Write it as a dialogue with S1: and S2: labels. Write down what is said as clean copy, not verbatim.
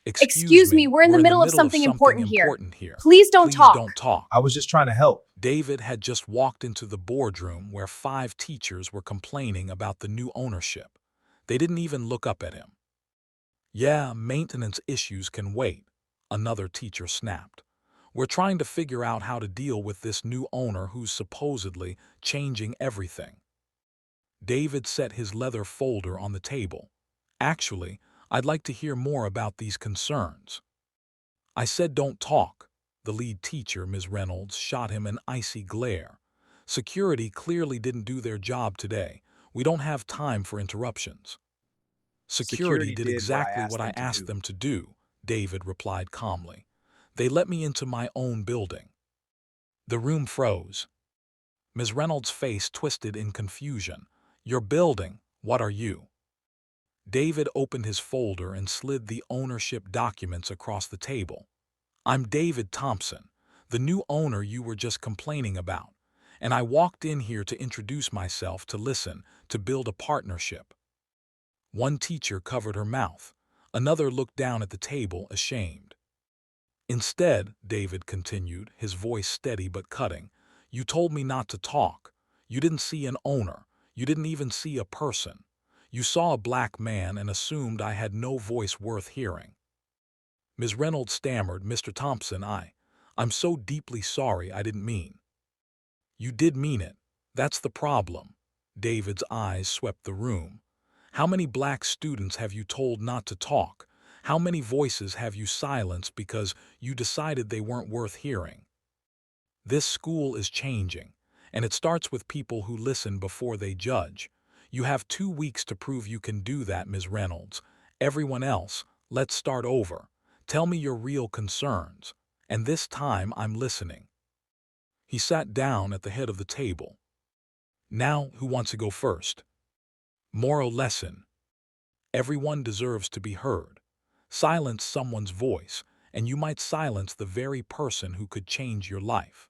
S1: Excuse
S2: Excuse me,
S1: me,
S2: we're in the
S1: we're in the
S2: middle of
S1: middle of
S2: something
S1: something
S2: important here.
S1: important here.
S2: Please don't
S1: Please
S2: talk.
S1: don't talk.
S3: I was just trying to help.
S1: David had just walked into the boardroom where 5 teachers were complaining about the new ownership. They didn't even look up at him. Yeah, maintenance issues can wait, another teacher snapped. We're trying to figure out how to deal with this new owner who's supposedly changing everything. David set his leather folder on the table. Actually, I'd like to hear more about these concerns. I said don't talk. The lead teacher, Ms. Reynolds, shot him an icy glare. Security clearly didn't do their job today. We don't have time for interruptions. Security
S3: Security
S1: did
S3: did what I
S1: exactly
S3: asked
S1: what I
S3: them to
S1: asked
S3: do.
S1: them to do, David replied calmly. They let me into my own building. The room froze. Ms. Reynolds' face twisted in confusion. Your building, what are you? David opened his folder and slid the ownership documents across the table. I'm David Thompson, the new owner you were just complaining about, and I walked in here to introduce myself, to listen, to build a partnership. One teacher covered her mouth. Another looked down at the table, ashamed. Instead, David continued, his voice steady but cutting, you told me not to talk. You didn't see an owner. You didn't even see a person. You saw a black man and assumed I had no voice worth hearing. Ms. Reynolds stammered, Mr. Thompson, I'm so deeply sorry, I didn't mean. You did mean it. That's the problem. David's eyes swept the room. How many black students have you told not to talk? How many voices have you silenced because you decided they weren't worth hearing? This school is changing, and it starts with people who listen before they judge. You have 2 weeks to prove you can do that, Ms. Reynolds. Everyone else, let's start over. Tell me your real concerns, and this time I'm listening. He sat down at the head of the table. Now, who wants to go first? Moral lesson. Everyone deserves to be heard. Silence someone's voice, and you might silence the very person who could change your life.